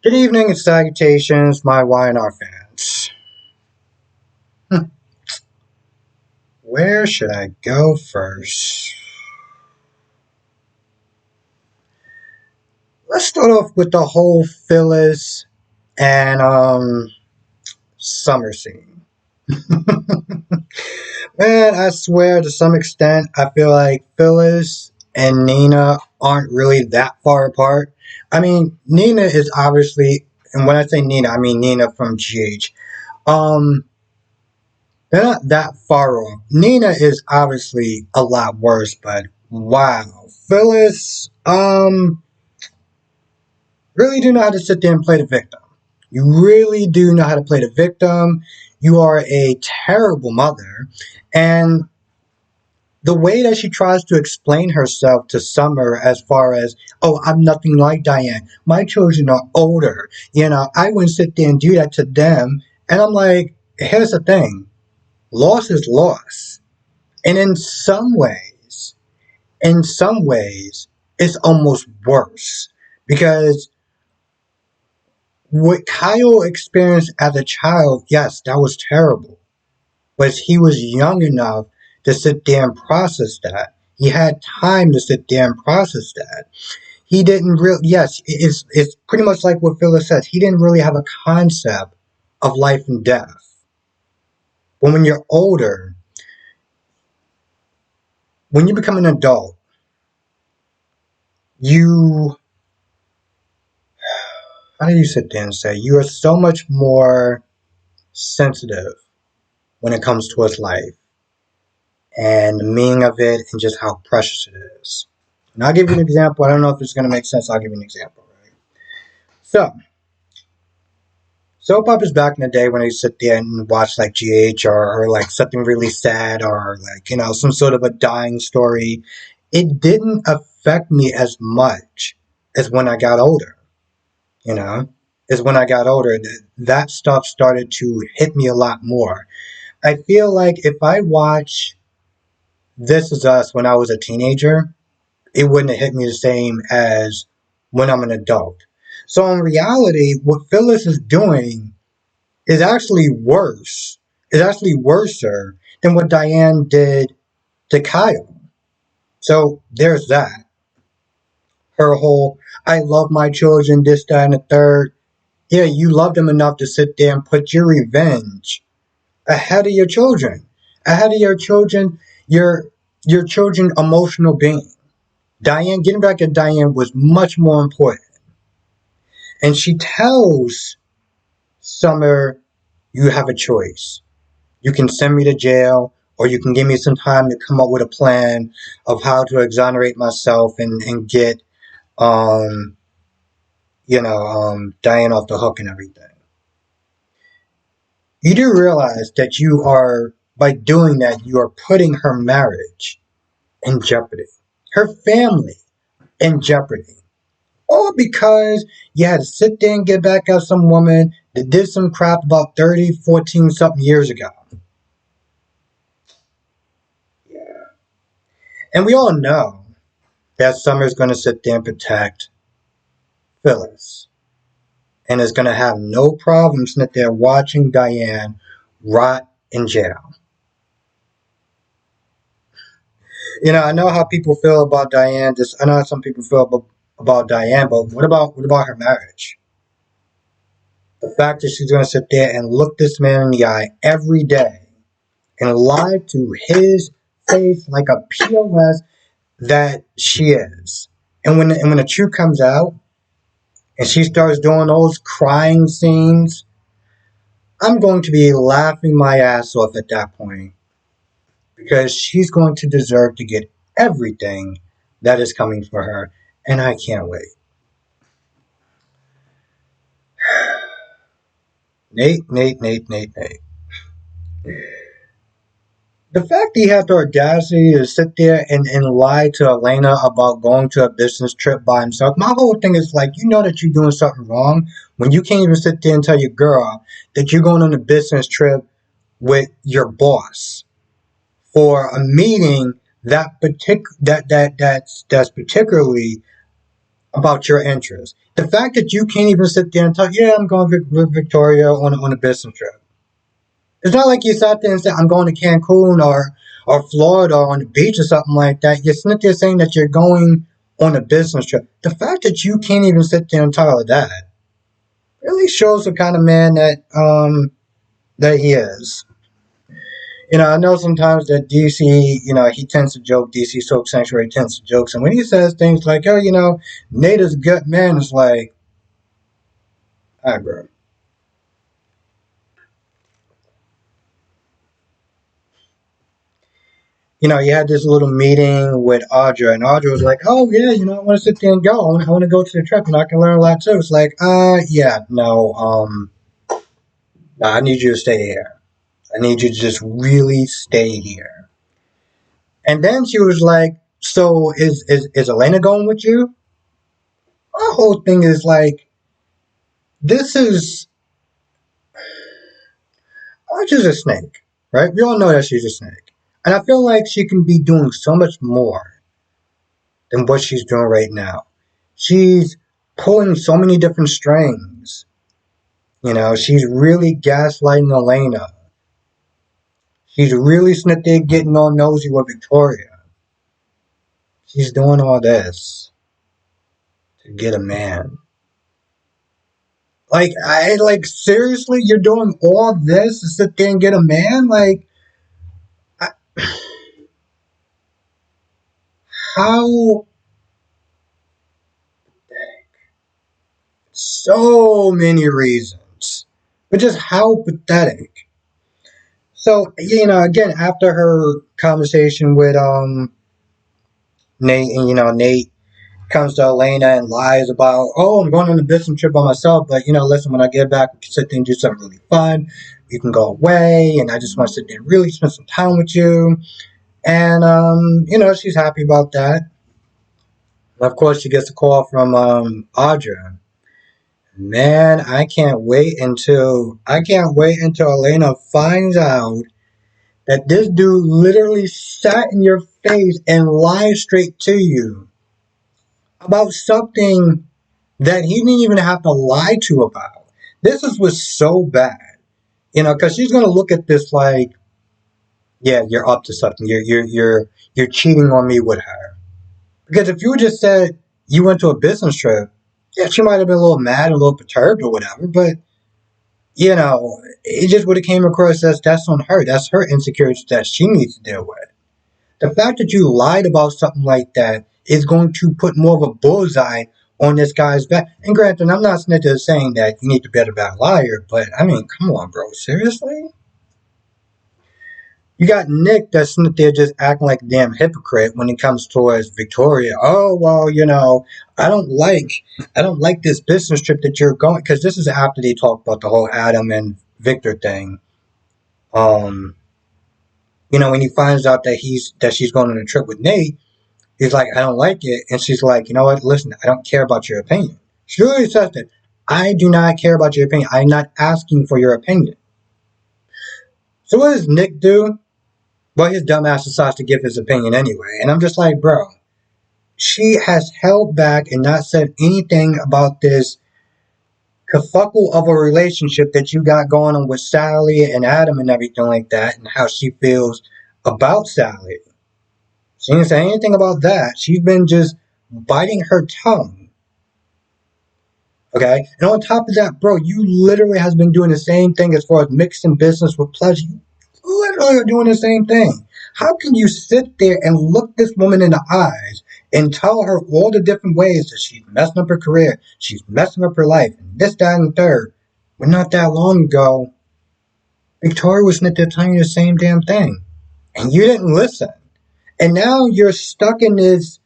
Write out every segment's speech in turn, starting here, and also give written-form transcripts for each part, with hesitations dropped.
Good evening and salutations, my YNR fans. Where should I go first? Let's start off with the whole Phyllis and summer scene. Man, I swear to some extent, I feel like Phyllis and Nina aren't really that far apart. I mean, Nina is obviously, and when I say Nina, I mean Nina from GH. Um, They're not that far off. Nina is obviously a lot worse, but wow. Phyllis, really do know how to sit there and play the victim. You really do know how to play the victim. You are a terrible mother. And the way that she tries to explain herself to Summer as far as, oh, I'm nothing like Diane. My children are older. I wouldn't sit there and do that to them. And I'm like, here's the thing. Loss is loss. And in some ways, it's almost worse because what Kyle experienced as a child, yes, that was terrible. But he was young enough to sit there and process that. He had time to sit there and process that. He didn't really, yes, it's pretty much like what Phyllis says. He didn't really have a concept of life and death. But when you're older, when you become an adult, you how do you sit there and say you are so much more sensitive when it comes towards life and the meaning of it and just how precious it is. And I'll give you an example. I don't know if it's going to make sense. I'll give you an example, right? So, soap operas back in the day when I sit there and watch like GH or like something really sad or like, some sort of a dying story, it didn't affect me as much as when I got older, you know? Is when I got older, that stuff started to hit me a lot more. I feel like if I watch This Is Us when I was a teenager, it wouldn't have hit me the same as when I'm an adult. So in reality, what Phyllis is doing is actually worse. Is actually worser than what Diane did to Kyle. So there's that. Her whole I love my children, this, that, and the third. Yeah, you love them enough to sit there and put your revenge ahead of your children. Ahead of your children, your children emotional being. Diane, getting back at Diane was much more important. And she tells Summer, you have a choice. You can send me to jail, or you can give me some time to come up with a plan of how to exonerate myself and get, Diane off the hook and everything. You do realize that by doing that, you are putting her marriage in jeopardy, her family in jeopardy. All because you had to sit there and get back at some woman that did some crap about 30, 14 something years ago. Yeah. And we all know that Summer's going to sit there and protect Phyllis. And is going to have no problem sitting there watching Diane rot in jail. I know how people feel about Diane. I know how some people feel about Diane, but what about her marriage? The fact that she's going to sit there and look this man in the eye every day and lie to his face like a POS that she is. And when the truth comes out and she starts doing those crying scenes, I'm going to be laughing my ass off at that point because she's going to deserve to get everything that is coming for her, and I can't wait. Nate. The fact that he had the audacity to sit there and lie to Elena about going to a business trip by himself, my whole thing is like, you know that you're doing something wrong when you can't even sit there and tell your girl that you're going on a business trip with your boss for a meeting that's particularly about your interests. The fact that you can't even sit there and talk, yeah, I'm going with Victoria on a business trip. It's not like you sat there and said, I'm going to Cancun or Florida or on the beach or something like that. You're sitting there saying that you're going on a business trip. The fact that you can't even sit there and tell her that really shows the kind of man that he is. I know sometimes that DC, he tends to joke. DC Soap Sanctuary tends to joke, and when he says things like, "Oh, Nate is a good man," it's like, "All right, bro." You had this little meeting with Audra, and Audra was like, "Oh yeah, I want to sit there and go. I want to go to the trip, and I can learn a lot too." It's like, yeah, no, no, I need you to stay here. I need you to just really stay here. And then she was like, "So is Elena going with you?" My whole thing is like, this is Audra's a snake, right? We all know that she's a snake, and I feel like she can be doing so much more than what she's doing right now. She's pulling so many different strings. She's really gaslighting Elena. She's really sitting there getting all nosy with Victoria. She's doing all this to get a man. Like, I like seriously, you're doing all this to sit there and get a man? Like, I, how? So many reasons, but just how pathetic. So, again, after her conversation with Nate, and Nate comes to Elena and lies about, oh, I'm going on a business trip by myself, but listen, when I get back, we can sit there and do something really fun. We can go away, and I just want to sit there and really spend some time with you. And she's happy about that. And of course, she gets a call from Audra. Man, I can't wait until Elena finds out that this dude literally sat in your face and lied straight to you about something that he didn't even have to lie to about. Was so bad, because she's gonna look at this like, yeah, you're up to something. You're cheating on me with her. Because if you just said you went to a business trip, yeah, she might have been a little mad, a little perturbed or whatever, but it just would have came across as that's on her. That's her insecurities that she needs to deal with. The fact that you lied about something like that is going to put more of a bullseye on this guy's back. And granted, I'm not saying that you need to be a bad liar, but I mean, come on, bro. Seriously? You got Nick that's sitting there just acting like a damn hypocrite when it comes towards Victoria. Oh well, I don't like this business trip that you're going, because this is after they talk about the whole Adam and Victor thing. Um, when he finds out that she's going on a trip with Nate, he's like, I don't like it, and she's like, you know what? Listen, I don't care about your opinion. She really says that. I do not care about your opinion. I'm not asking for your opinion. So what does Nick do? Well, his dumbass decides to give his opinion anyway, and I'm just like, bro, she has held back and not said anything about this kerfuffle of a relationship that you got going on with Sally and Adam and everything like that, and how she feels about Sally. She didn't say anything about that. She's been just biting her tongue. Okay? And on top of that, bro, you literally has been doing the same thing as far as mixing business with pleasure. You literally are doing the same thing. How can you sit there and look this woman in the eyes and tell her all the different ways that she's messing up her career, she's messing up her life, and this, that, and the third? But not that long ago, Victoria was sitting there telling you the same damn thing. And you didn't listen. And now you're stuck in this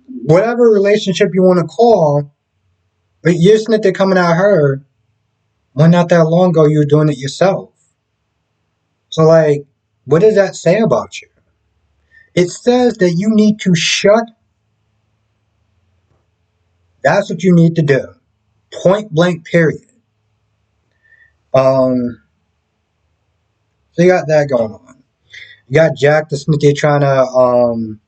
whatever relationship you want to call, but you're sitting there coming at her when not that long ago you were doing it yourself. So, like, what does that say about you? It says that you need to shut. That's what you need to do. Point blank, period. So you got that going on. You got Jack that's there trying to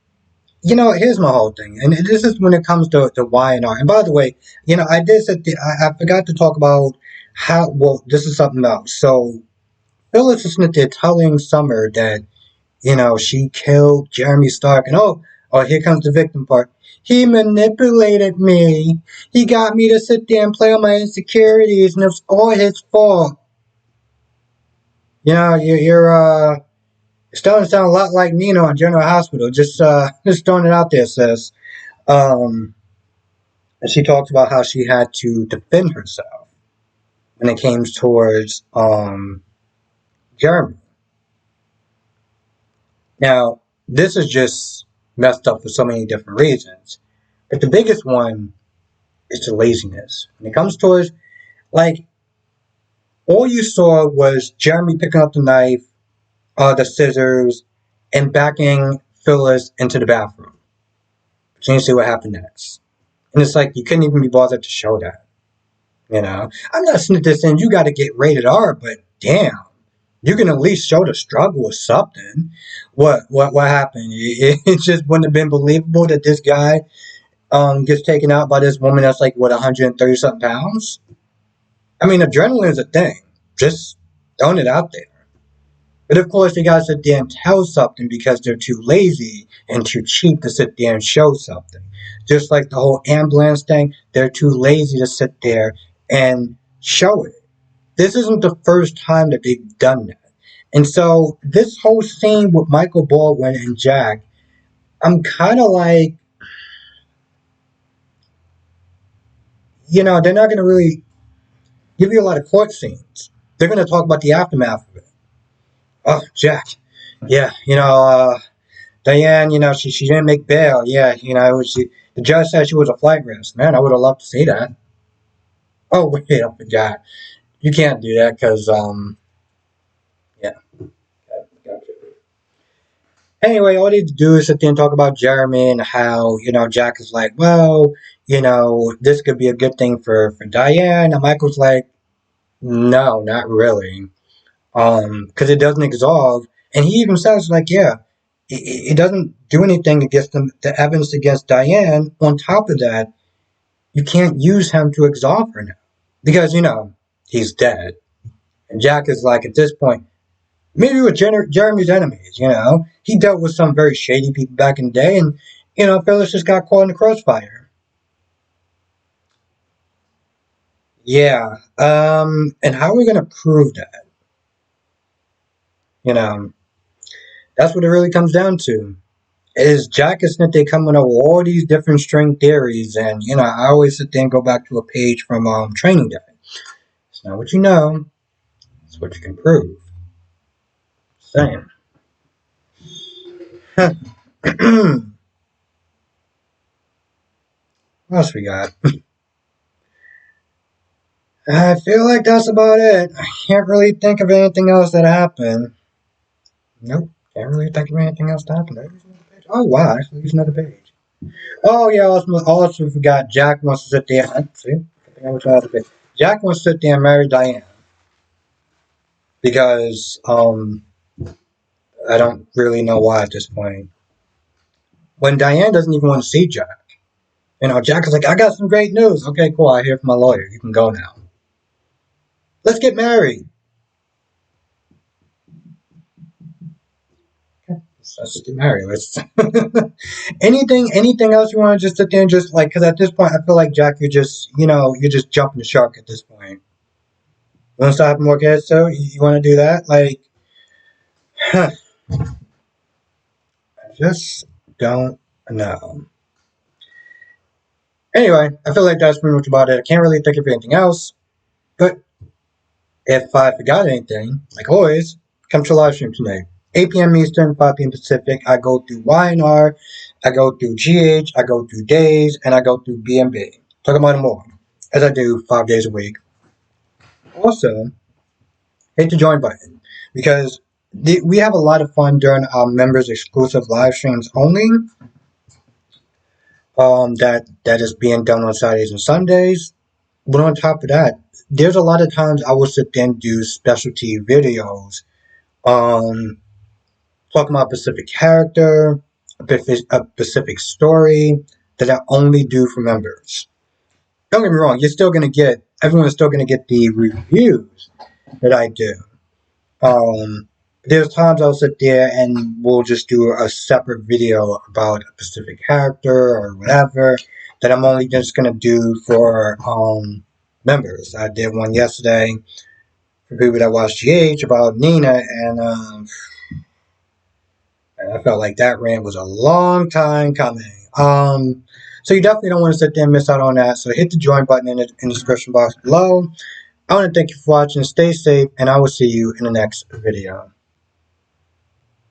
Here's my whole thing, and this is when it comes to Y and R. And by the way, I did say I forgot to talk about how. Well, this is something else. So Phyllis is there telling Summer that she killed Jeremy Stark, and oh, here comes the victim part. He manipulated me. He got me to sit there and play on my insecurities, and it's all his fault. You're starting to sound a lot like Nino on General Hospital. Just throwing it out there, sis. Um, and she talks about how she had to defend herself when it came towards Jeremy. Now, this is just messed up for so many different reasons. But the biggest one is the laziness. When it comes towards, like, all you saw was Jeremy picking up the knife, the scissors, and backing Phyllis into the bathroom. But you didn't see what happened next. And it's like, you couldn't even be bothered to show that. I'm not saying you got to get rated R, but damn, you can at least show the struggle or something. What happened? It just wouldn't have been believable that this guy gets taken out by this woman that's like, what, 130 something pounds? I mean, adrenaline's a thing. Just throwing it out there. But of course, they gotta sit there and tell something because they're too lazy and too cheap to sit there and show something. Just like the whole ambulance thing, they're too lazy to sit there and show it. This isn't the first time that they've done that. And so, this whole scene with Michael Baldwin and Jack, I'm kind of like, they're not going to really give you a lot of court scenes. They're going to talk about the aftermath of it. Oh, Jack. Yeah, Diane, she didn't make bail. Yeah, the judge said she was a flight risk. Man, I would have loved to see that. Oh, wait, I forgot. You can't do that because, yeah. Gotcha. Anyway, all they need to do is sit there and talk about Jeremy and how, Jack is like, well, this could be a good thing for Diane. And Michael's like, no, not really. Because it doesn't absolve. And he even says, like, yeah, it doesn't do anything against the evidence against Diane. On top of that, you can't use him to absolve her now. Because, he's dead. And Jack is like, at this point, maybe with Jeremy's enemies, he dealt with some very shady people back in the day, and, Phyllis just got caught in the crossfire. Yeah. And how are we going to prove that? That's what it really comes down to. Is Jack and Snit, they coming up with all these different string theories, and I always sit there and go back to a page from Training Day. It's not what you know, it's what you can prove. Same. What else we got? I feel like that's about it. I can't really think of anything else that happened. Nope, can't really think of anything else that happened. Oh wow, actually, there's another page. Oh yeah, also forgot. Jack wants to sit there. See, Jack wants to sit there and marry Diane because I don't really know why at this point. When Diane doesn't even want to see Jack. Jack is like, I got some great news. Okay, cool. I hear from my lawyer. You can go now. Let's get married. Okay, let's just get married. Let's anything else you want to just sit there and just like, because at this point I feel like Jack, you're just jumping the shark at this point. You want to start having more kids? So you want to do that? Like, I just don't know. Anyway, I feel like that's pretty much about it. I can't really think of anything else. But if I forgot anything, like always, come to live stream tonight. 8 p.m. Eastern, 5 p.m. Pacific. I go through YNR, I go through GH, I go through Days, and I go through BNB. Talk about them all, as I do 5 days a week. Also, hit the join button, because we have a lot of fun during our members exclusive live streams only. That is being done on Saturdays and Sundays. But on top of that, there's a lot of times I will sit there and do specialty videos, talking about a specific character, a specific story that I only do for members. Don't get me wrong, everyone's still gonna get the reviews that I do. There's times I'll sit there and we'll just do a separate video about a specific character or whatever that I'm only just gonna do for members. I did one yesterday for people that watch GH about Nina, and I felt like that rant was a long time coming. So you definitely don't want to sit there and miss out on that. So hit the join button in the description box below. I want to thank you for watching. Stay safe, and I will see you in the next video.